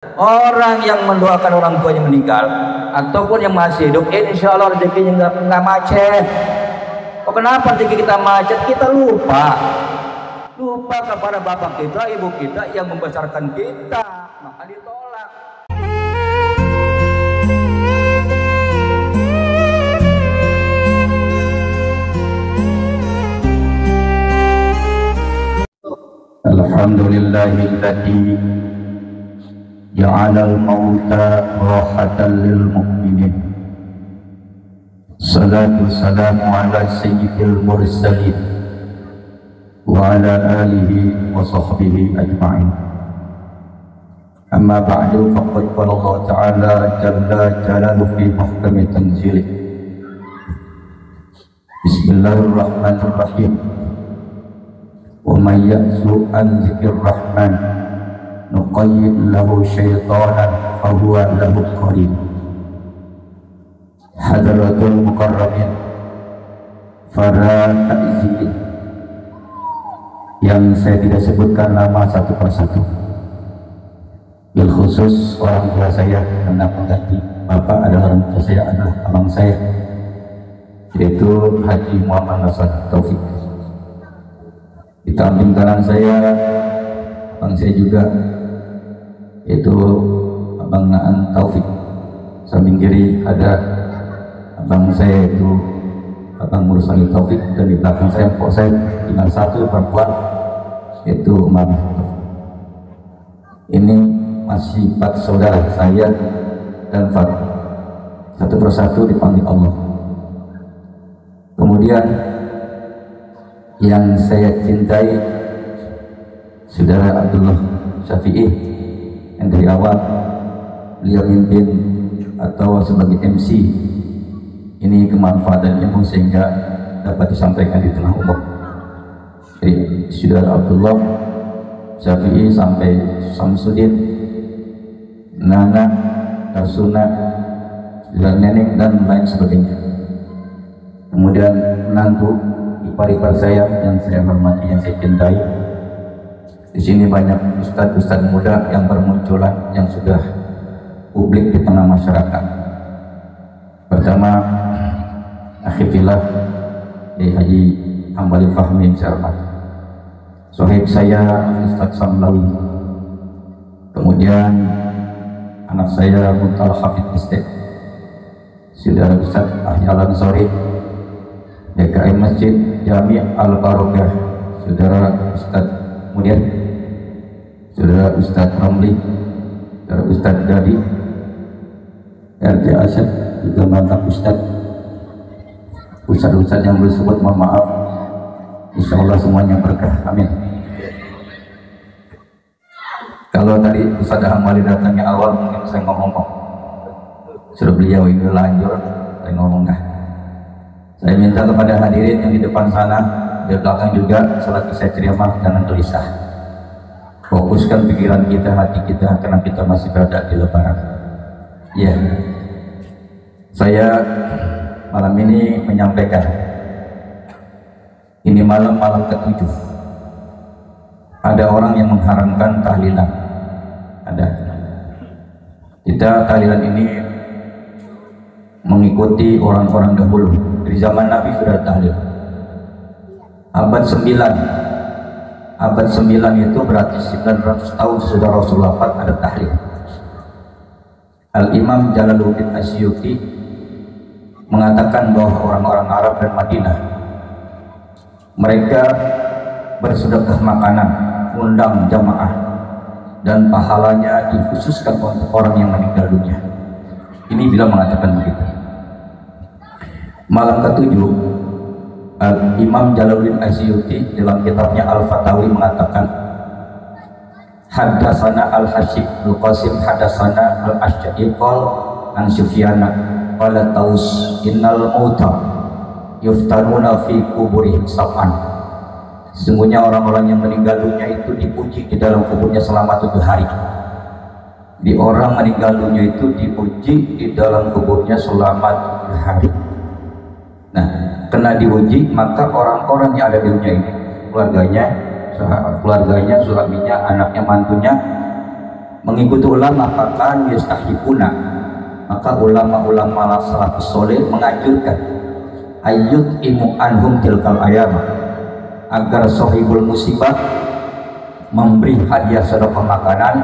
Orang yang mendoakan orang tuanya meninggal ataupun yang masih hidup, insya Allah rezekinya nggak macet. Oh, kenapa rezeki kita macet? Kita lupa kepada bapak kita, ibu kita yang membesarkan kita, maka ditolak. Alhamdulillahilladzi ja'alal mauta rahatan lil mu'minin. Salatu salamu ala sayyidil mursalin wa ala alihi wa sahbihi ajma'in. Amma ba'du, faqad qala Allah ta'ala jalla jalaluhu fi muhkami tanzilih. Bismillahirrahmanirrahim. Wa may ya'su an dzikrir rahman nuqayyid lahu syaitanan fahuwa lahu qarin. Hadratul mukarramin, para takzir yang saya tidak sebutkan nama satu persatu, bil khusus orang tua saya, karena pengganti bapak adalah orang tua saya, adalah abang saya, yaitu Haji Muhammad Hasan Taufik. Di samping kanan saya abang saya juga, yaitu abang Naan Taufik. Samping kiri ada abang saya, yaitu abang Mursali Taufik, dan di belakang saya empok saya tinggal satu perempuan, yaitu Mami. Ini masih 4 saudara saya dan Fatima, satu persatu dipanggil Allah. Kemudian yang saya cintai, saudara Abdullah Syafi'i, yang dari awal beliau mimpin atau sebagai MC ini kemanfaatan ilmu sehingga dapat disampaikan di tengah umum. Dari saudara Abdullah Syafi'i sampai Samsudin, Nana, Tarsuna, saudara Neneng, dan lain sebagainya. Kemudian menantu ipar-ipar saya yang saya hormati, yang saya cintai. Di sini banyak ustadz-ustadz muda yang bermunculan, yang sudah publik di tengah masyarakat. Pertama, akhifillah Haji Hambali Fahmi, saya hormati. Sohib saya Ustadz Samlawi. Kemudian anak saya Muntal Hafid Estek, saudara Ustadz Ahya Al-Ansari, DKM Masjid Jami Al-Barokah, saudara Ustadz Kemudian saudara Ustadz Ramli, saudara Ustadz Dadi, RT Asyad, juga mantan Ustadz yang bersebut, mohon maaf, insya Allah semuanya berkah, amin. Kalau tadi Ustadz Hamali datangnya awal, mungkin saya ngomong, suruh beliau ini lanjut, saya ngomong dah. Saya minta kepada hadirin yang di depan sana, di belakang juga, selagi saya ceramah jangan gelisah. Fokuskan pikiran kita, hati kita, karena kita masih berada di lebaran. Ya, saya malam ini menyampaikan, ini malam ke-7. Ada orang yang mengharamkan tahlilan. Ada. Kita tahlilan ini mengikuti orang-orang dahulu. Dari zaman Nabi sudah tahlil. Abad 9 itu berarti 900 tahun sesudah Rasulullah wafat ada tahlil. Al-Imam Jalaluddin Asyuti mengatakan bahwa orang-orang Arab dan Madinah, mereka bersedekah makanan, undang jamaah, dan pahalanya dikhususkan untuk orang yang meninggal dunia. Ini bila mengatakan begitu. Malam ke-7, Imam Jalaluddin Asyuti dalam kitabnya Al-Fatawi mengatakan, Haddatsana Al-Hasyib Al-Qasim haddatsana Al-Asy'ari qol an Sufyana qala Taus innal mauta yuftanuna fi kuburihim sab'an. Sesungguhnya orang-orang yang meninggal dunia itu diuji di dalam kuburnya selama 7 hari. Di orang meninggal dunia itu diuji di dalam kuburnya selama 7 hari. Nah, kena diuji, maka orang-orang yang ada di dunia ini, keluarganya, suaminya, anaknya, mantunya, mengikuti ulama bahkan yastahibuna, maka ulama-ulama salafus soleh menganjurkan ayyut imu anhum tilkal ayam, agar sahibul musibah memberi hadiah sedekah makanan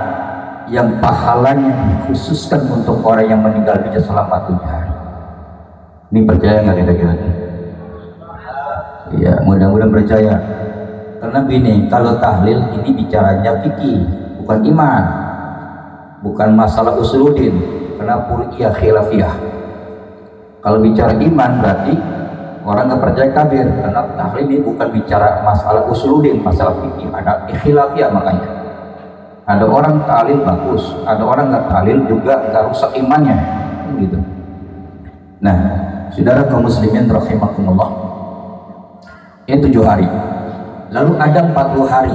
yang pahalanya dikhususkan untuk orang yang meninggal dunia selama 7 hari. Ini percaya nggak kira-kira? Ya, mudah-mudahan percaya. Karena gini, kalau tahlil ini bicaranya fikih, bukan iman, bukan masalah usuluddin, karena pur'iyah khilafiyah. Kalau bicara iman berarti orang nggak percaya kafir, karena tahlil ini bukan bicara masalah usuluddin, masalah fikih, ada khilafiyah. Makanya ada orang tahlil bagus, ada orang nggak tahlil juga nggak rusak imannya, gitu. Nah, saudara kaum muslimin rahimakumullah, ini 7 hari. Lalu ada 40 hari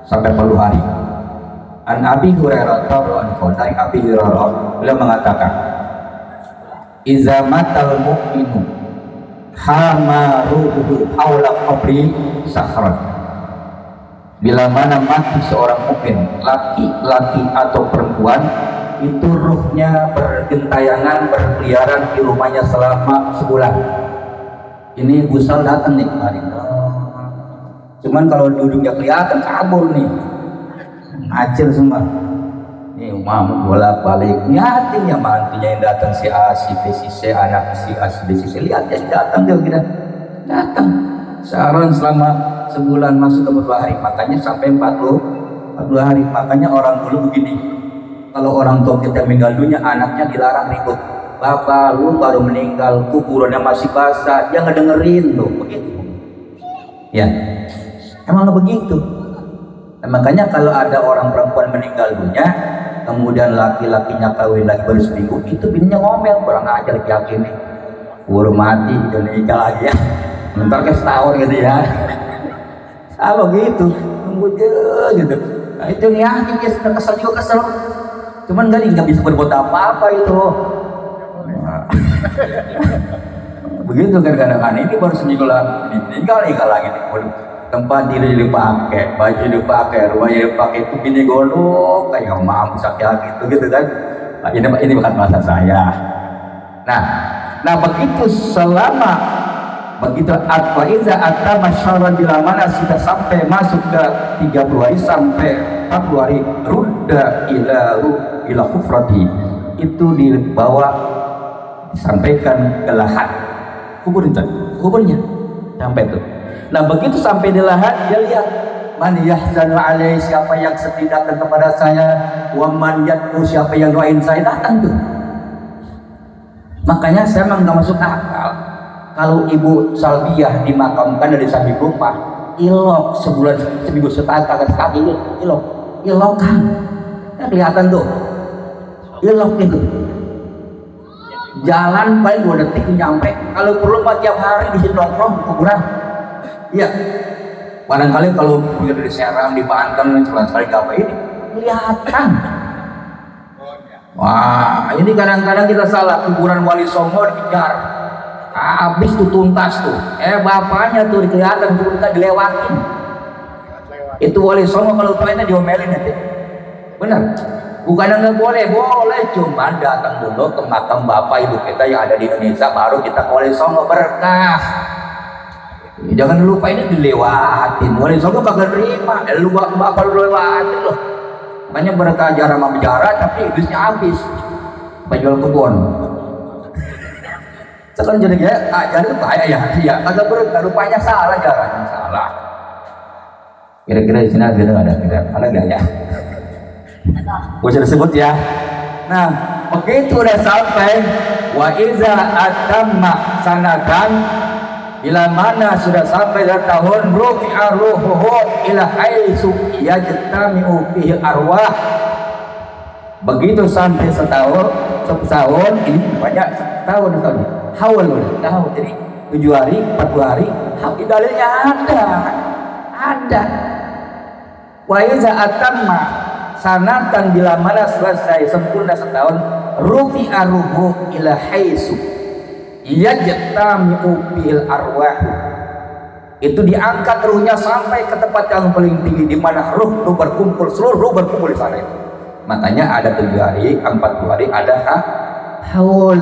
sampai 40 hari. An Abi Hurairah radhiyallahu dari Abi Hurairah beliau mengatakan, "Iza matal mu'minu hamaruhu haula qabri sahran." Bila mana mati seorang mukmin, laki-laki atau perempuan, itu ruhnya bergentayangan, berkeliaran di rumahnya selama sebulan. Ini Busal datang nih kemarin. Cuman kalau duduknya kelihatan kabur nih, ngacil semua. Nih mam bolak-balik, lihatin ya mantunya yang datang, si A, si B, si C, anak si A, si B, si C, lihat ya datang dia kira datang. Saran selama sebulan masuk ke 40 hari, makanya sampai 40 hari. Makanya orang dulu begini, kalau orang tua kita meninggal dunia, anaknya dilarang ribut. Bapak lu baru meninggal, kuburannya masih basah, dia ngedengerin loh, begitu. Ya. Emang begitu. Nah, makanya kalau ada orang perempuan meninggal dunia, kemudian laki-lakinya kawin lagi baru seminggu, itu bininya ngomel, kurang ajar yakin nih, baru mati udah nikah lagi ya, bentar ke setahun gitu ya. Kalau gitu, tunggu gitu. Nah, itu nih dia kesel juga kesel. Cuman nggak bisa berbuat apa-apa itu. Nah. Begitu kan kadang-kadang ini baru seminggu lagi tinggal lagi nih. Tempat tidur dipakai, baju dipakai, rumahnya dipakai, itu bini gondok kayak nggak mampu sakit gitu kan. Nah, ini bukan bahasa saya. Nah begitu selama begitu atwaiza atau masyarakat bila mana sudah sampai masuk ke 30 hari sampai 40 hari rudda ila kufrati, itu dibawa disampaikan ke lahat kuburnya sampai itu. Nah begitu sampai di lahat, dia lihat man yahzanu alaihi, siapa yang sedih datang kepada saya, wa man yad'u, siapa yang doain saya, datang tuh. Makanya saya memang nggak masuk akal kalau Ibu Salbiah dimakamkan dari samping rumah, ilok sebulan seminggu sekali ilok kan, nah, kelihatan tuh ilok itu. Jalan paling 2 detik nyampe, kalau perlu tiap hari di situ nongkrong kuburan. Iya, barangkali kalau punya dari Serang, di Banten, sekali apa ini kelihatan. Wah, ini kadang-kadang kita salah, kuburan Wali Songo dikejar, habis tuh tuntas tuh. Bapaknya tuh kelihatan tuh kita dilewatin. Itu Wali Songo kalau tuanya diomelin nanti. Benar? Bukan nggak boleh, cuma datang dulu ke makam bapak ibu kita yang ada di Indonesia, baru kita ke Wali Songo berkah. Jangan lupa ini dilewatin. Wali Songo kagak terima. Lu bapak lu lewatin loh. Makanya berkah jarang sama bicara, tapi duitnya habis. Penjual kebun. Sekarang jadi jadi bahaya ya. Iya, kagak berkah. Rupanya salah jalannya salah. Kira-kira di sini ada nggak ada nggak ya? Gue sudah sebut ya. Nah, begitu udah sampai wa iza atamma sanatan, bila mana sudah sampai dari tahun rufi'a ruhuhu ila haitsu yajtami'u fihi arwah. Begitu sampai setahun ini banyak tahun haul tahun, jadi 7 hari 40 hari dalilnya ada. Wa iza atamma sanatan, bila mana selesai sempurna setahun, rufi'a ruhu ila haitsu yajtami'u bil arwah, itu diangkat ruhnya sampai ke tempat yang paling tinggi, di mana ruh berkumpul, seluruh ruh berkumpul di sana. Makanya ada 7 hari, 40 hari ada haul.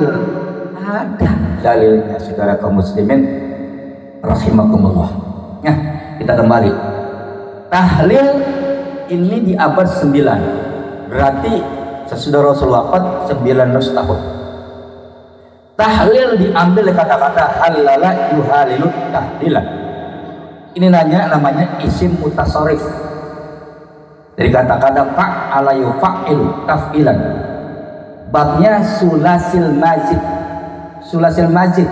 Ada dalilnya saudara kaum muslimin rahimakumullah. Nah, kita kembali. Tahlil ini di abad 9. Berarti sesudah Rasul wafat 900 tahun. Tahlil diambil dari kata-kata halala yuhalilu tahlilan. Ini namanya isim mutasarrif. Dari kata-kata fa'ala yufa'ilu taf'ilan. Babnya sulasil mazid. Sulasil mazid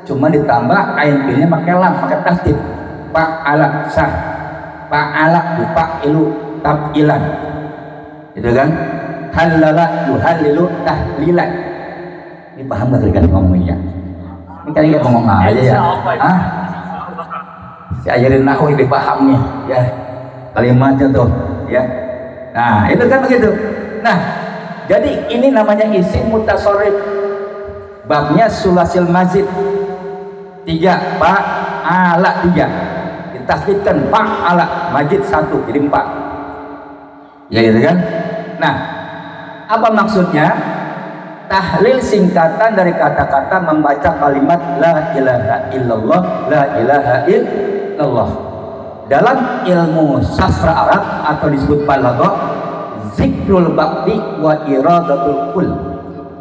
cuma ditambah ain pilnya pakai lam, pakai tasdid. Fa'ala sah. Fa'ala yufa'ilu taf'ilan. Gitu kan? Halala yuhalilu tahlilan. Ini paham gak kira-kira ngomongnya? Ini kan kayak ngomong aja ya. Ah? Si ajarin nahu ini pahamnya ya. Kalimatnya tuh ya. Nah, itu kan begitu. Nah, jadi ini namanya isim mutasarrif. Babnya sulasil mazid. 3 fa'ala 3. Ditasdidkan fa'ala mazid 1 jadi 4. Ya gitu kan? Nah, apa maksudnya? Tahlil singkatan dari kata-kata membaca kalimat la ilaha illallah, la ilaha illallah. Dalam ilmu sastra Arab atau disebut balaghah, zikrul ba'di wa iradatul kull.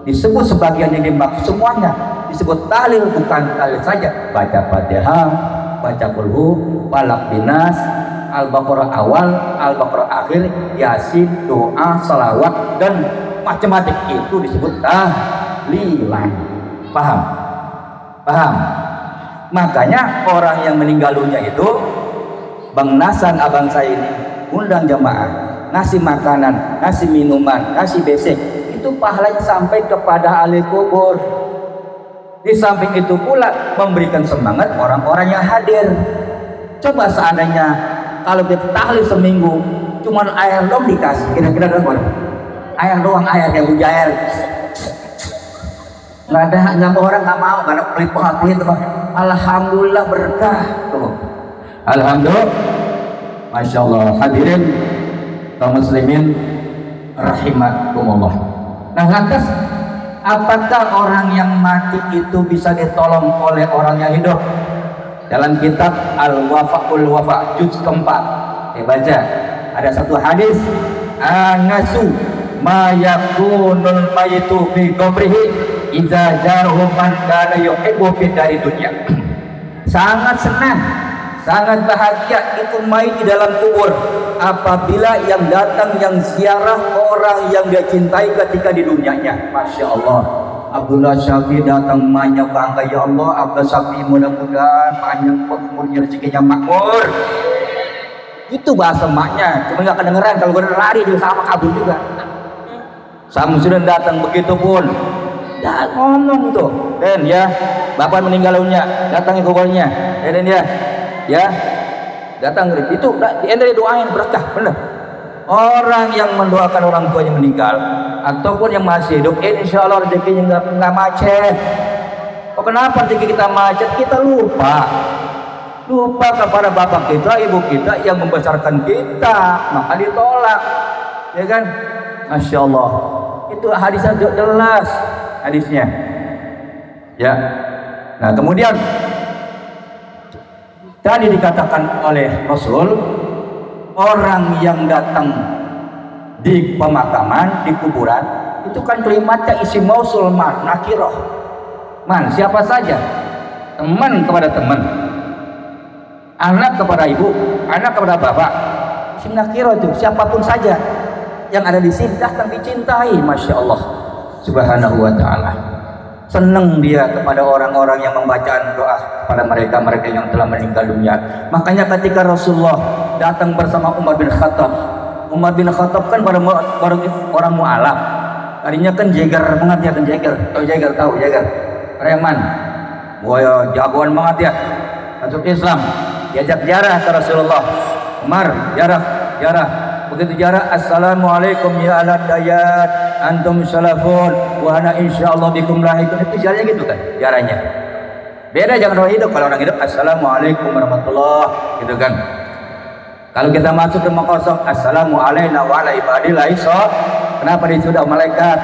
Disebut sebagian yang dimaksud semuanya. Disebut tahlil bukan tahlil saja. Baca Fatihah, baca Qulhu, Falaq Binas, Al-Baqarah awal, Al-Baqarah akhir, Yasin, doa, salawat dan macam-macam itu disebut tahlilan. Paham? Paham? Makanya orang yang meninggal dunia itu, Bang Nasan abang saya ini undang jamaah, ngasih makanan, ngasih minuman, ngasih besek, itu pahalanya sampai kepada ahli kubur. Di samping itu pula memberikan semangat orang-orang yang hadir. Coba seandainya kalau kita tahlil seminggu cuman air doang dikasih, kira-kira berapa? Air doang, air kayak bujair. Nggak ada orang nggak mau, nggak ada pelit tuh. Alhamdulillah berkah tuh. Alhamdulillah, masya Allah. Hadirin kaum muslimin rahimakumullah. Nah, lantas apakah orang yang mati itu bisa ditolong oleh orang yang hidup? Dalam kitab Al-Wafa'ul Wafa' juz keempat, baca ada satu hadis, anasu ma yakunul mayitu fi qabrihi idza ja'ahu man kana yuhibbu fi dari dunya. Sangat senang, sangat bahagia itu mayit di dalam kubur apabila yang datang yang ziarah orang yang dia cintai ketika di dunianya. Masya Allah. Abdullah Syafi datang emaknya bangga, ya Allah Abdullah Syafi mudah-mudahan panjang umurnya, rezekinya makmur. Itu bahasa emaknya, cuma nggak kedengeran. Kalau gue lari juga sama kabur juga. Samsudin datang begitu pun ya ngomong tuh, dan ya bapak meninggal dunia, datang ke kuburnya, dan ya datang itu ente doain berkah, bener. Orang yang mendoakan orang tua yang meninggal ataupun yang masih hidup, insya Allah rezekinya nggak macet. Oh, kenapa rezeki kita macet? Kita lupa kepada bapak kita, ibu kita yang membesarkan kita, maka ditolak, ya kan? Masya Allah, itu hadisnya jelas hadisnya, ya. Nah, kemudian tadi dikatakan oleh Rasul, orang yang datang di pemakaman, di kuburan, itu kan kalimatnya isim mausul man nakiroh. Man, siapa saja, teman kepada teman, anak kepada ibu, anak kepada bapak, isim nakiroh itu siapapun saja yang ada di sini datang dicintai. Masya Allah subhanahu wa ta'ala. Senang dia kepada orang-orang yang membaca doa kepada mereka yang telah meninggal dunia. Makanya ketika Rasulullah datang bersama Umar bin Khattab kan orang mu'alaf, tadinya kan jeger banget ya, kan jeger, tahu jeger, preman, wah jagoan banget ya, masuk Islam, diajak jarah ke Rasulullah. Umar jarah, begitu jarah, assalamualaikum ya ala dayat antum salafun wa ana insyaallah bikum lahikun. Itu jarahnya gitu kan, jarahnya beda. Jangan orang hidup, kalau orang hidup assalamualaikum warahmatullah gitu kan. Kalau kita masuk ke rumah kosong, assalamualaikum warahmatullahi wabarakatuh. Kenapa disudah malaikat?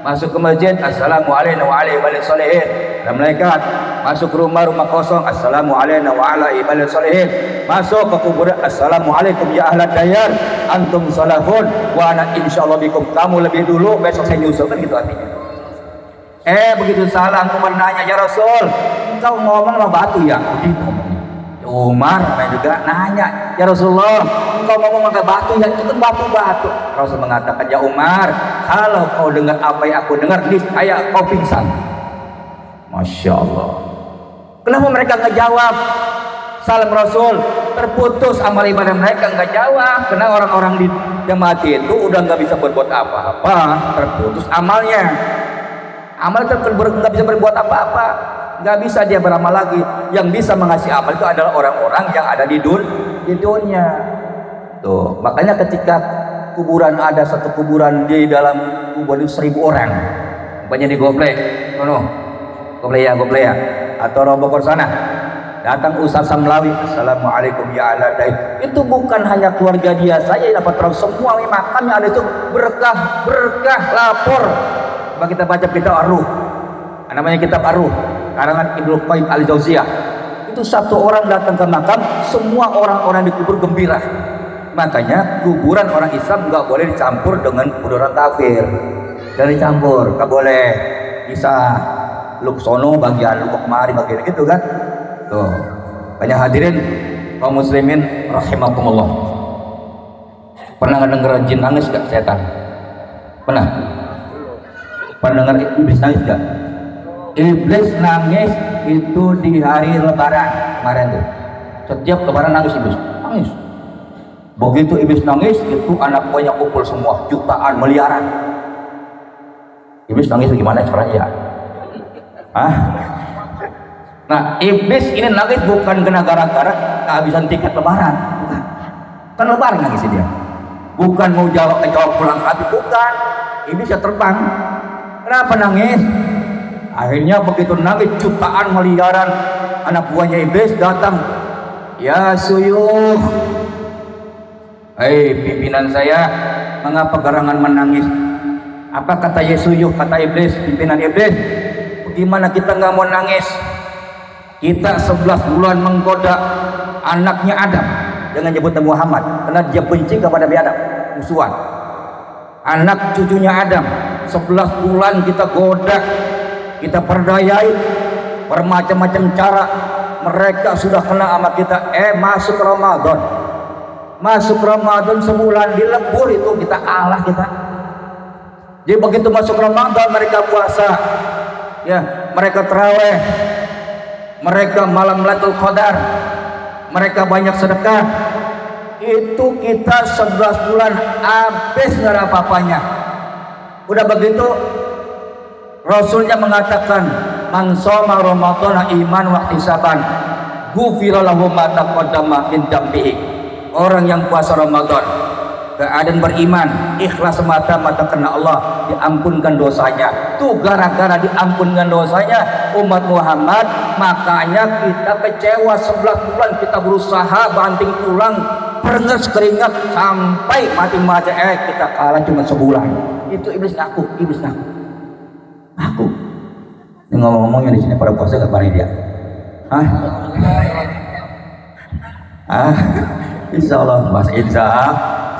Masuk ke masjid, assalamualaikum warahmatullahi wabarakatuh. Malaikat. Masuk ke rumah kosong, assalamualaikum warahmatullahi wabarakatuh. Masuk ke kuburan, assalamualaikum ya ahlat dayar, antum salafun wa ana insyaallah bikum. Kamu lebih dulu, besok saya nyusul, kan gitu artinya. Begitu salam Umar nanya, ya Rasul, engkau ngomong sama batu ya? Umar juga nanya, ya Rasulullah, engkau ngomong pakai batu ya? Itu kan batu-batu. Rasul mengatakan, ya Umar, kalau kau dengar apa yang aku dengar, niscaya kau pingsan. Masya Allah. Kenapa mereka nggak jawab salam Rasul? Terputus amal ibadah mereka, nggak jawab. Karena orang-orang di jemaat itu udah nggak bisa berbuat apa-apa, terputus amalnya. Amal itu nggak bisa berbuat apa-apa, nggak bisa dia beramal lagi. Yang bisa mengasih amal itu adalah orang-orang yang ada di dunia. Tuh, makanya ketika kuburan, ada satu kuburan di dalam kuburan itu 1000 orang, banyak di Goblek, Goblek ya, atau Robokor sana. Datang Ustaz Samlawi, assalamualaikum ya ala dai. Itu bukan hanya keluarga dia saja yang dapat tahu, semua makamnya ada itu berkah lapor. Coba kita baca kitab Ar-Ruh, namanya kitab Ar-Ruh karangan Ibnu Qayyim Al-Jauziyah. Itu satu orang datang ke makam, semua orang-orang di kubur gembira. Makanya kuburan orang Islam nggak boleh dicampur dengan kuburan kafir. Dan dicampur, nggak boleh. Bisa luk sono bagian, luk kemari bagian, gitu kan. Tuh, banyak hadirin kaum muslimin rahimakumullah. Pernah dengar jin nangis gak, setan? Pernah dengar iblis nangis gak? Iblis nangis itu di hari lebaran kemarin tuh. Setiap lebaran nangis iblis, nangis. Begitu iblis nangis, itu anak buahnya kumpul semua, jutaan, miliaran. Iblis nangis gimana caranya? Nah, iblis ini nangis bukan kena gara-gara kehabisan tiket lebaran, bukan. Kan lebaran nangis dia. Bukan mau jawab pulang hati, bukan. Iblis ya terbang. Kenapa nangis? Akhirnya begitu nangis, jutaan, miliaran anak buahnya iblis datang. Ya Suyuh, hei pimpinan saya, mengapa gerangan menangis? Apa kata Yesuyuh, kata iblis, pimpinan iblis? Bagaimana kita nggak mau nangis? Kita 11 bulan menggoda anaknya Adam dengan nyebut Muhammad, karena dia benci kepada Nabi Adam, musuhan. Anak cucunya Adam 11 bulan kita goda, kita perdayai bermacam-macam cara. Mereka sudah kena sama kita. Masuk Ramadan sebulan dilebur, itu kita kalah kita. Jadi begitu masuk Ramadan mereka puasa, ya, mereka tarawih, mereka malam Lailatul Qadar, mereka banyak sedekah. Itu kita 11 bulan habis nggak ada apa-apanya. Udah begitu Rasulnya mengatakan, man shoma ramadhana iman wa ihtisaban ghufira lahu ma taqaddama min dzambihi. Orang yang puasa Ramadan keadaan beriman, ikhlas semata-mata karena Allah, diampunkan dosanya. Tuh gara-gara diampunkan dosanya umat Muhammad, makanya kita kecewa 11 bulan kita berusaha banting tulang, perenges keringat sampai mati-mati, kita kalah cuma sebulan. Itu iblis ngaku. Aku ini ngomong-ngomongnya di sini pada puasa gak pada dia? Insya Allah puasa, insya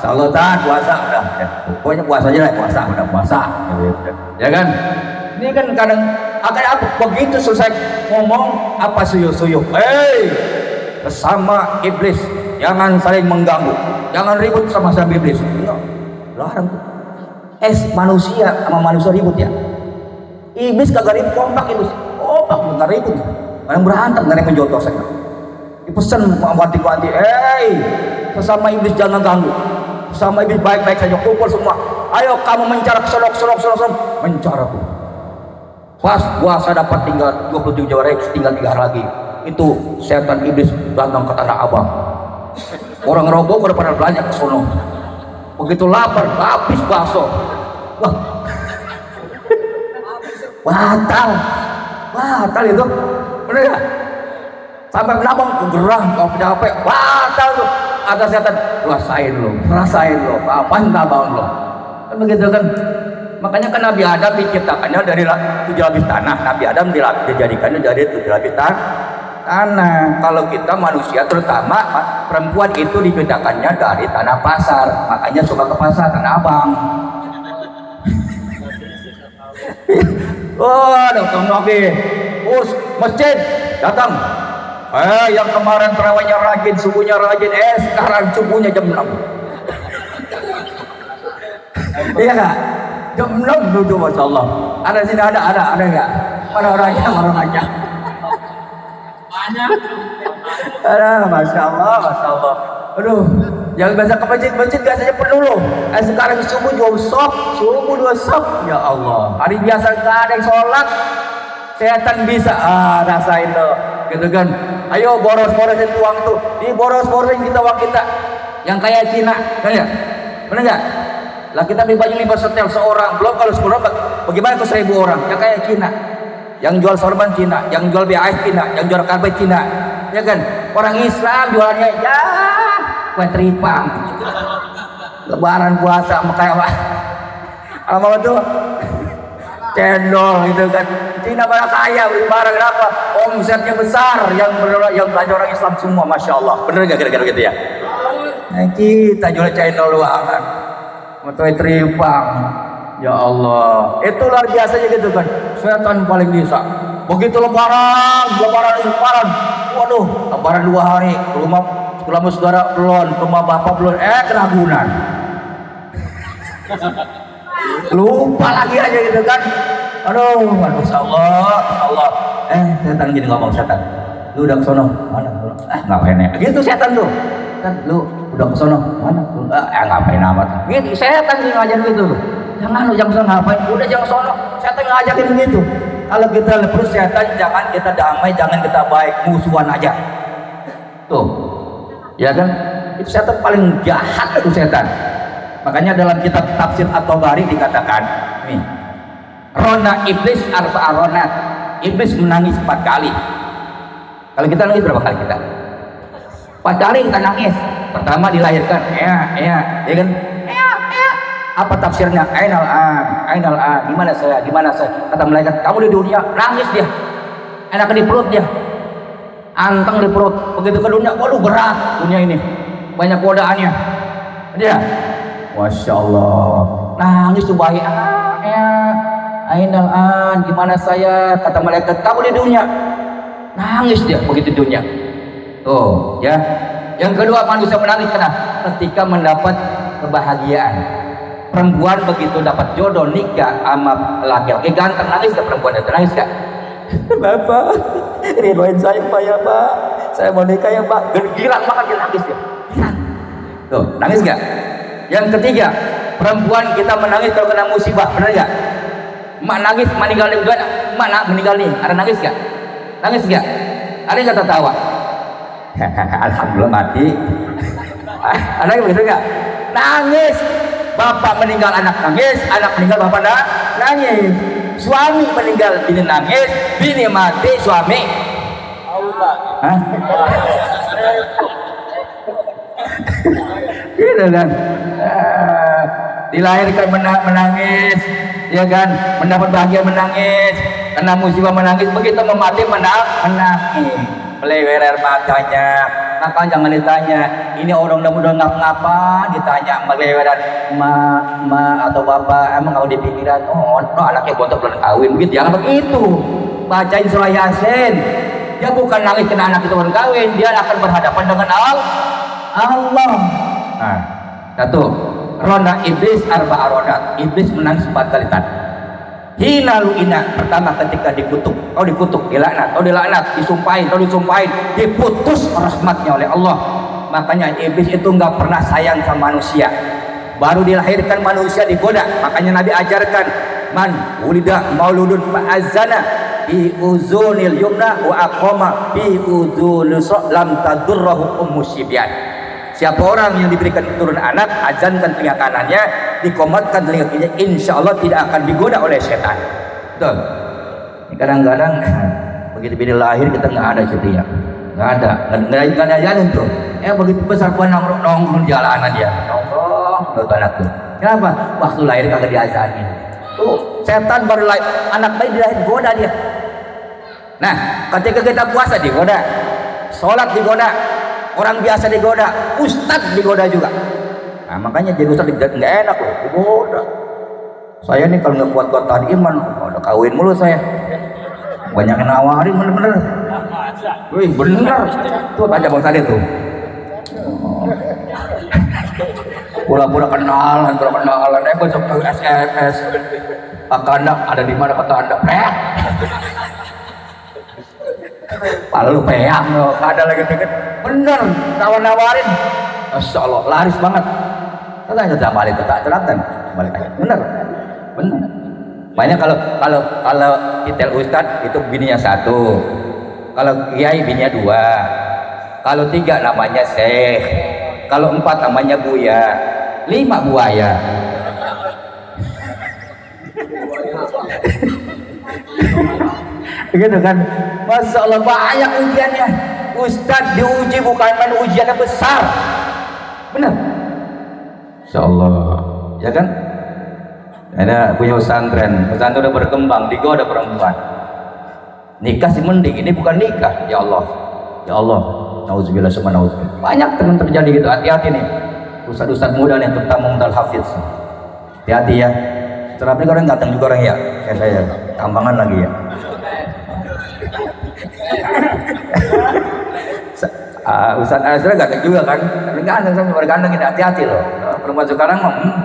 Allah tahan puasa udah, ya. Pokoknya puasa aja lah, puasa, ya kan? Ini kan kadang akan apa begitu selesai ngomong apa suyuh, bersama iblis jangan saling mengganggu, jangan ribut sama iblis. Larang tuh. Manusia sama manusia ribut ya. Iblis kagak ribut, kompak iblis. Nggak ribut. Yang berantem, nggak ada yang menjotos. Dipesan wanti-wanti, sesama iblis jangan ganggu. Sesama iblis baik-baik saja, kumpul semua. Ayo kamu mencara kesorok, mencara tuh. Pas puasa dapat tinggal 27 hari, tinggal 3 hari lagi. Itu setan iblis datang ke Tanah Abang. Orang roboh udah pada belanja ke sono. Begitu lapar, habis bakso. Wah, batal itu, bener ya? Sampai menabang gerah, nggak capek, batal tuh. ada setan, rasain lo, apain tabang lo. Kan begitu kan. Makanya kan Nabi Adam diciptakannya dari 7 lapis tanah. Nabi Adam dijadikannya dari 7 lapis tanah. Kalau kita manusia terutama perempuan itu diciptakannya dari tanah pasar. Makanya suka ke pasar, Tanah Abang. Datang lagi. Masjid datang. Yang kemarin terawihnya rajin, subuhnya rajin, sekarang subuhnya jam 6. Iya nggak? Jam 6 duduk, Masya Allah. Ada sini, ada nggak? Mana orangnya? Banyak. Ada, Masya Allah. Aduh, yang biasa ke masjid biasanya penuh loh. Sekarang subuh 2 sok. Ya Allah, hari biasa nggak ada yang sholat. Setan bisa, rasain lo, gitu kan. Ayo boros-borosin uang tuh, boros-borosin kita uang kita. Yang kayak Cina, kan ya? Bener nggak? Lah kita beli baju 5 setel seorang, belum kalau 10 orang, bagaimana ke 1000 orang? Yang kayak Cina, yang jual sorban Cina, yang jual BAS Cina, yang jual karpet Cina, ya kan? Orang Islam jualnya ya kue teripang, Lebaran puasa kayak apa tuh? Cendol gitu kan. Cina pada kaya beli barang apa? Omsetnya besar, yang belanja orang Islam semua, Masya Allah. Bener gak kira-kira gitu ya? Nah, kita jual cendol doang, kue teripang. Ya Allah, itu luar biasa gitu kan. Setan paling bisa. Begitu lebaran, waduh, lebaran 2 hari, rumah saudara belum, rumah bapak belum, keragunan. Lupa lagi aja gitu kan. Aduh, Allah. Setan gini ngomong, setan. Lu udah kesono? Mana? Ngapain ya? Gitu setan tuh. Kan lu udah kesono? Mana? Ngapain amat? Gitu setan gini ngajarin gitu. Jangan sono ngapain? Udah jangan sono. Setan ngajakin gitu. Kalau kita lepas setan, jangan kita damai, jangan kita baik, musuhan aja. Tuh. Ya kan? Itu setan paling jahat itu setan. Makanya dalam kitab tafsir At-Tabari dikatakan, nih, Rona iblis arba'a ronat. Iblis menangis 4 kali. Kalau kita nangis berapa kali kita? 4 kali kita nangis. Pertama dilahirkan, ya kan? Apa tafsirnya? Ainal an. Gimana saya? Kata malaikat, kamu di dunia nangis dia. Enak di perut dia. Anteng di perut. Begitu ke dunia, waduh berat dunia ini. Banyak godaannya. Dia, Masya Allah, nangis tuh bayi. Ainal an. Gimana saya? Kata malaikat, kamu di dunia nangis dia. Begitu dunia. Tuh, ya. Yang kedua, manusia menangis ketika mendapat kebahagiaan. Perempuan begitu dapat jodoh nikah sama laki-laki ganteng, nangis gak perempuan itu? Nangis gak? Bapak, ridhoin saya Pak ya Pak, saya mau nikah ya Pak. Girang banget dia nangis dia. Tuh, nangis gak? Yang ketiga, perempuan kita menangis kalau kena musibah, benar gak? Mak nangis meninggal nih, mak meninggal nih, ada nangis gak? Nangis gak? Ada yang kata tawa? Alhamdulillah mati. Ada yang begitu gak? Nangis. Bapak meninggal anak nangis, anak meninggal bapak nangis. Suami meninggal bini nangis, bini mati suami Allah. Gitu kan. Dilahirkan menangis, ya kan, mendapat bahagia menangis, kena musibah menangis, begitu memati menangis, melewer matanya. Maka jangan ditanya, ini orang udah ngapa ditanya meleweran ma atau bapak, emang kalau di pikiran, oh anaknya bontot belum kawin, begitu. Jangan begitu. Bacain surah Yasin. Dia bukan nangis kena anak itu belum kawin, dia akan berhadapan dengan Allah. Nah, satu, Rona iblis arba'a ronat. Iblis menangis 4 kali tadi. Hina lu'ina, pertama ketika dikutuk, dilaknat, disumpahin, diputus rahmatnya oleh Allah. Makanya iblis itu nggak pernah sayang sama manusia. Baru dilahirkan manusia digoda. Makanya Nabi ajarkan, man ulida mauludun fa'azana bi uzunil yumna wa aqama bi uzunil lam tadurrahu musibyan. Siapa orang yang diberikan turun anak, azankan telinga kanannya, dikomatkan telinga kirinya, insya Allah tidak akan digoda oleh setan. Betul. Kadang-kadang begitu bini lahir kita nggak ada ceria. nggak ada jalan tuh. Begitu besar gua nongkrong di jalanan dia, nongkrong anak tuh. Kenapa? Waktu lahir kagak diajarin. Tuh setan baru lahir, anak bayi dilahir goda dia. Nah, ketika kita puasa digoda, sholat digoda, orang biasa digoda, ustadz digoda juga. Nah, makanya jadi ustadz nggak enak loh, digoda. Saya nih kalau nggak kuat tahan iman, udah kawin mulu saya. Banyak yang nawarin bener-bener. Wih bener, tuh tanya bang tadi tuh. Pura-pura kenalan, besok ke SMS. Pak Anda ada di mana kata Anda? Lalu peyang loh, ada lagi deket. Bener, nawarin. Masya Allah, laris banget. Katanya sudah balik ke terapkan, balik aja. Bener. Makanya kalau titel ustad itu bininya 1, kalau kiai bininya 2, kalau 3 namanya syekh, kalau 4 namanya buya, 5 buaya. Begitu kan? Masya Allah banyak ujiannya. Ustadz diuji bukan main ujiannya besar. Benar? Masya Allah. Ya kan? Ada punya pesantren udah berkembang, digoda perempuan. Nikah sih mending, ini bukan nikah. Ya Allah. Nauzubillah summa nauzubillah. Banyak teman terjadi gitu. Hati-hati nih. Ustadz muda nih, terutama Mudal Hafiz. Hati-hati ya. Terapi orang datang juga orang ya. Kayak saya, tambangan lagi ya. Ustadz Azra ganteng juga kan, tapi ganteng sama berganteng, ini hati-hati loh. Perempuan sekarang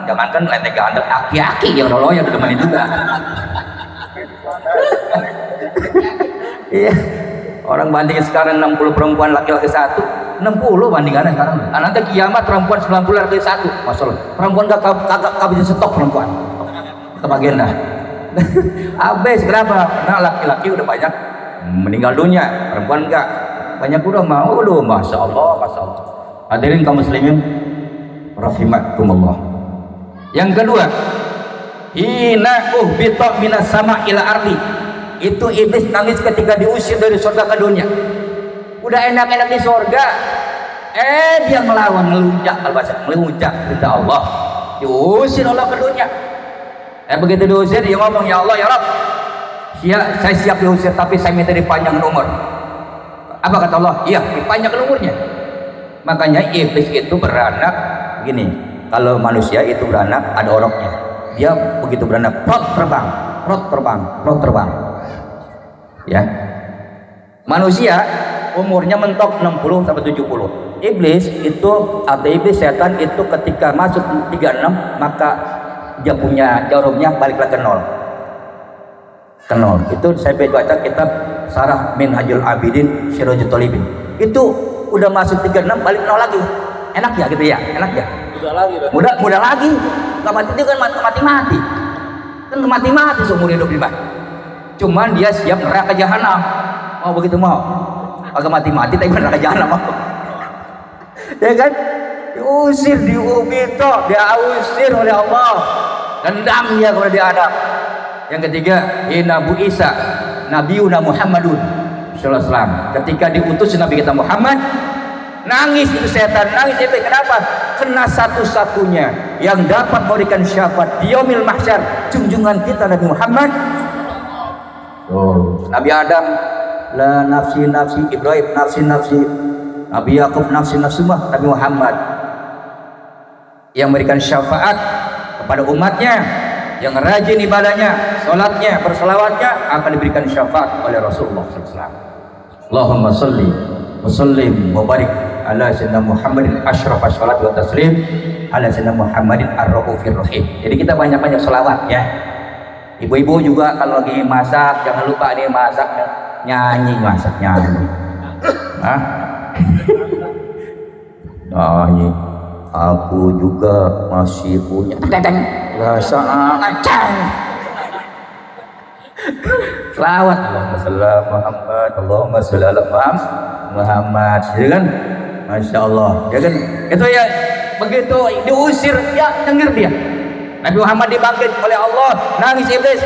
jangankan letek ganteng, aki-aki yang udah loyal udah main juga. Iya, orang bandingin sekarang 60 perempuan laki-laki 1, 60 bandingannya sekarang. Nanti kiamat perempuan 90 laki-laki 1, masalah. Perempuan gak bisa stok perempuan, kebagian dah. Habis kenapa? Karena laki-laki udah banyak meninggal dunia, perempuan enggak. Banyak udah mau, aduh, masya Allah. Hadirin kaum muslimin rahimakumullah. Yang kedua, hina uhbita minas sama ila ardi. Itu iblis nangis ketika diusir dari surga ke dunia. Udah enak-enak di surga, dia melawan, melunjak perintah Allah, diusir Allah ke dunia. Begitu diusir, dia ngomong, ya Allah, ya Rabb, saya siap diusir, tapi saya minta dipanjangkan umur. Apa kata Allah? Iya, dipanjangkan umurnya. Makanya iblis itu beranak gini. Kalau manusia itu beranak ada oroknya. Dia begitu beranak, prot terbang. Ya. Manusia umurnya mentok 60 sampai 70. Iblis itu atau iblis setan itu ketika masuk 36 maka dia punya jarumnya balik lagi ke 0. Itu saya baca kitab Sarah Minhajul Abidin Syirajul Talibin. Itu udah masuk 36 balik 0 lagi. Enak ya gitu ya? Enak ya? Mudah lagi. Enggak mati itu kan mati. Kan mati seumur hidup dia. Cuman dia siap neraka jahanam. Oh begitu mau. Agak mati tapi neraka jahanam mau. Ya kan? Diusir, diubito, diusir oleh Allah. Dendam dia kepada dia Adam. Yang ketiga, Nabi Isa, Nabiuna Muhammadun sallallahu alaihi wasallam. Ketika diutus Nabi kita Muhammad, nangis itu setan, nangis itu kenapa? Kena satu-satunya yang dapat memberikan syafaat di yaumil mahsyar, junjungan kita Nabi Muhammad. Nabi Adam, la nafsi, Ibrahim nafsi, Nabi Yakub nafsi, Nabi Muhammad yang memberikan syafaat kepada umatnya, yang rajin ibadahnya, sholatnya, berselawatnya akan diberikan syafaat oleh Rasulullah SAW. Allahumma salli wa sallim wa barik ala sayyidina Muhammadin asyraf asyalat wa taslim ala sayyidina Muhammadin ar-raufir rahim. Jadi kita banyak-banyak selawat ya. Ibu-ibu juga kalau lagi masak jangan lupa nih masak nyanyi. Nyanyi. Aku juga masih punya rasa acang. Selawat Allahumma sholli ala Muhammad. Ya kan? Masya Allah. Ya kan? Itu ya begitu diusir ya dengar dia. Nabi Muhammad dibangkit oleh Allah, nangis iblis.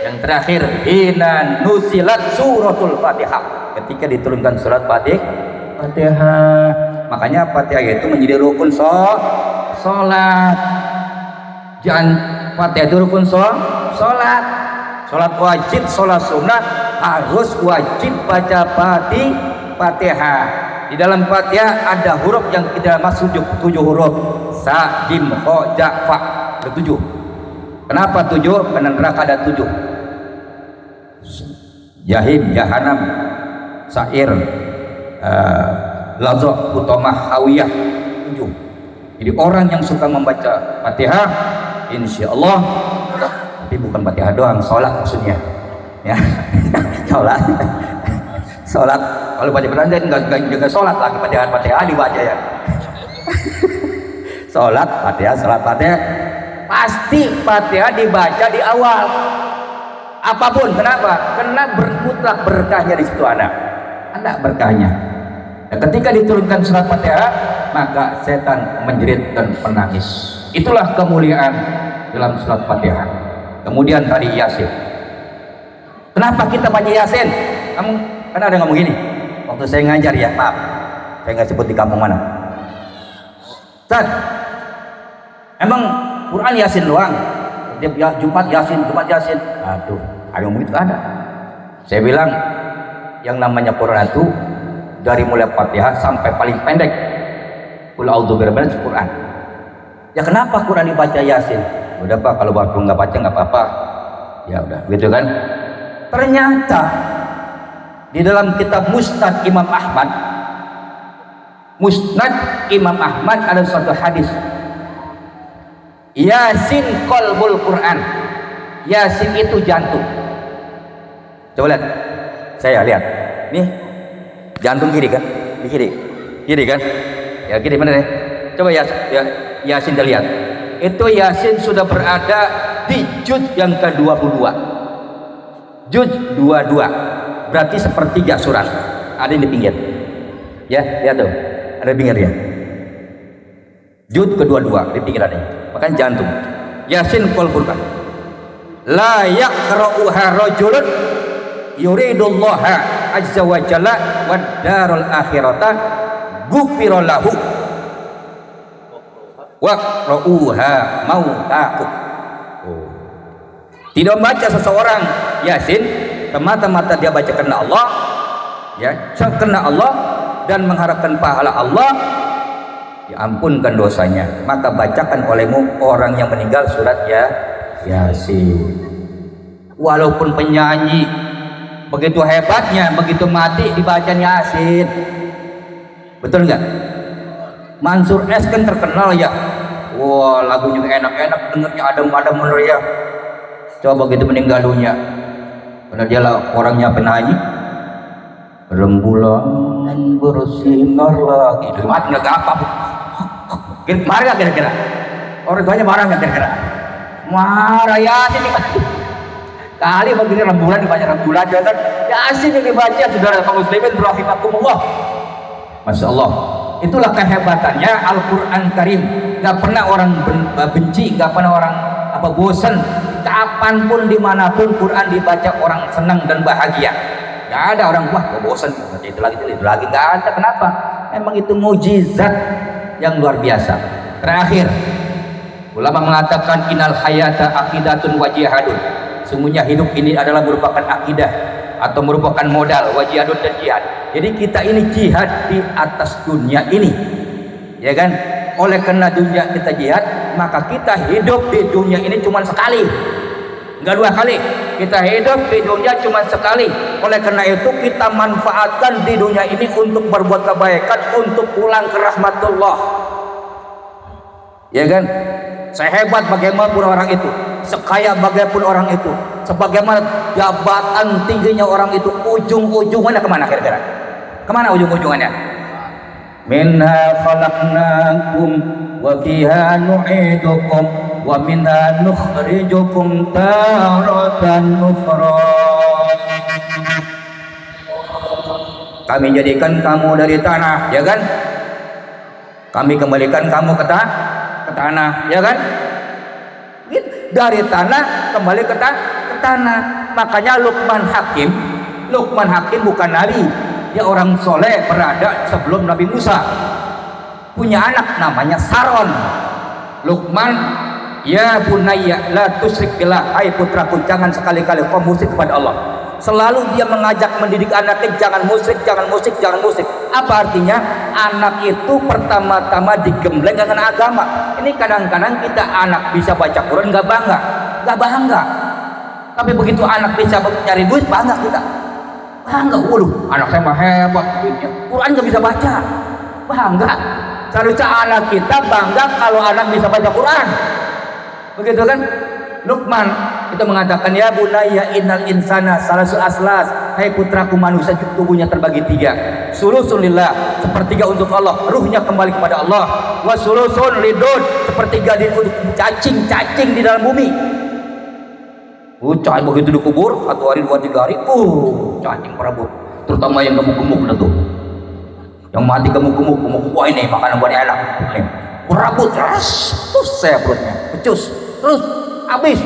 Yang terakhir, inna nusilat suratul Fatihah. ketika diturunkan surat Fatihah. Makanya Fatihah itu menjadi rukun sholat. Jangan Fatihah itu rukun sholat. Sholat wajib, sholat sunnah harus wajib baca Fatihah. Di dalam Fatihah ada huruf yang tidak masuk 7 huruf. Sa, jim, kho, ja, fa. Ada 7. Kenapa 7? Karena neraka ada 7. Jahim, jahanam, sair, lazok, utomah, hawiyah. 7. Jadi orang yang suka membaca Fatihah, insya Allah, tapi bukan Fatihah doang, sholat maksudnya. Ya, sholat. Kalau baca Quran nggak juga sholat lagi, Fatihah dibaca ya. Sholat Fatihah. Pasti Fatihah dibaca di awal. Apapun, kenapa? Karena mutlak berkahnya di situ ada berkahnya. Dan ketika diturunkan surat Fatihah, maka setan menjerit dan menangis. Itulah kemuliaan dalam surat Fatihah. Kemudian tadi Yasin. Kenapa kita baca Yasin? Kamu kan ada ngomong gini. Waktu saya ngajar ya, maaf, saya nggak sebut di kampung mana. Ustaz, emang Quran Yasin doang? Jumat Yasin. Aduh, ada ngomong itu ada. Saya bilang yang namanya Quran itu dari mulai Fatihah sampai paling pendek. Qul a'udzu birabbil Quran. Ya kenapa Quran dibaca Yasin? Udah Pak, kalau waktu nggak baca nggak apa-apa. Ya udah, gitu kan. Ternyata di dalam kitab Musnad Imam Ahmad ada suatu hadis. Yasin qalbul Quran. Yasin itu jantung. Coba lihat. Saya lihat. Nih. Jantung kiri kan? Di kiri. Kiri kan? Ya kiri benar ya. Coba ya Yasin kita lihat. Itu Yasin sudah berada di juz yang ke-22. Juz 22. Berarti sepertiga surat. Ada yang di pinggir. Ya, lihat tuh. Ada di pinggir ya. Juz ke-22 di pinggir ada. Makanya jantung. Yasin qalbul Quran. La yaqra'uha rajulun yuridullaha azza wa jalla wad darul akhirata ghufira lahu wa ra'uha mautakum. Tidak membaca seseorang Yasin semata-mata dia baca karena Allah, ya, karena Allah dan mengharapkan pahala Allah, diampunkan dosanya. Maka bacakan olehmu orang yang meninggal surat Yasin. Walaupun penyanyi begitu hebatnya, begitu mati dibaca Yasin. Betul nggak? Mansur S kan terkenal ya. Wah, lagunya enak-enak, dengernya adem-adem menurut ya. Coba begitu meninggal dunia, karena dia orangnya penyanyi. Rembulan bersinar lagi. Mati nggak apa? Marah nggak kira-kira? Orang tuanya marah nggak kira-kira? Marah Yasin kali begini rembulan dibaca rembulan kan? Yasin yang dibaca saudara kaum muslimin rahimakumullah. Masya Allah. Itulah kehebatannya Al-Quran Karim. Gak pernah orang benci, gak pernah orang bosan. Kapanpun dimanapun Quran dibaca orang senang dan bahagia. Gak ada orang wah bosan baca itu lagi gak ada. Kenapa? Memang itu mujizat yang luar biasa. Terakhir, ulama mengatakan innal hayata aqidatun wa jihadun. Sungguhnya hidup ini adalah merupakan akidah atau merupakan modal wajihadun dan jihad. Jadi kita ini jihad di atas dunia ini, ya kan? Oleh karena dunia kita jihad, maka kita hidup di dunia ini cuma sekali, nggak 2 kali. Kita hidup di dunia cuma sekali. Oleh karena itu kita manfaatkan di dunia ini untuk berbuat kebaikan, untuk pulang ke rahmatullah, ya kan? Sehebat bagaimanapun orang itu, sekaya bagaimanapun orang itu, sebagaimana jabatan tingginya orang itu, ujung-ujungannya kemana kira-kira? Kemana ujung-ujungannya? Minha khalaqnakum wa fiha nu'idukum wa minha nukhrijukum taratan ukhra. Kami jadikan kamu dari tanah, ya kan? Kami kembalikan kamu ke tanah, ya kan? Dari tanah kembali ke tanah. Makanya Luqman Hakim Luqman Hakim bukan nabi, dia orang soleh berada sebelum Nabi Musa, punya anak namanya Saron. Luqman, ya bunayya la tusyrik billah, hai putraku jangan sekali-kali kau musyrik kepada Allah. Selalu dia mengajak mendidik anaknya, jangan musyrik, jangan musyrik, jangan musyrik. Apa artinya? Anak itu pertama-tama digembleng dengan agama. Ini kadang-kadang kita anak bisa baca Quran nggak bangga. Tapi begitu anak bisa nyari duit, bangga kita. Bangga, waduh, anak saya mah hebat, Quran nggak bisa baca, bangga. Seharusnya anak kita bangga kalau anak bisa baca Quran. Begitu kan? Luqman itu mengatakan, ya bunayya innal insana salasul aslas, hai putraku manusia tubuhnya terbagi 3. Sulusun lillah, sepertiga untuk Allah, ruhnya kembali kepada Allah. Wa sulusun lidun, sepertiga untuk cacing di dalam bumi. Cacing begitu dikubur 1 hari 2 3 hari, cacing perabot, terutama yang gemuk-gemuk itu, yang mati gemuk-gemuk, wah ini makanan buat enak, perabot, terus saya perutnya, pecus, terus habis,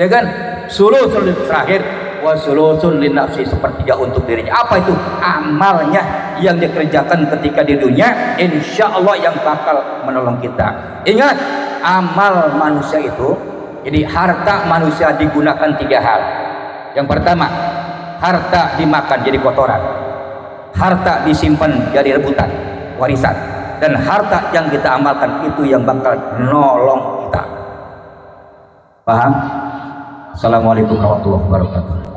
ya kan? Sulusul terakhir, wa sulusul linafsi, sepertiga untuk dirinya. Apa itu? Amalnya yang dikerjakan ketika di dunia, insya Allah yang bakal menolong kita. Ingat, amal manusia itu, jadi harta manusia digunakan 3 hal. Yang pertama, harta dimakan jadi kotoran, harta disimpan jadi rebutan, warisan, dan harta yang kita amalkan itu yang bakal nolong kita. Paham? Assalamualaikum warahmatullahi wabarakatuh.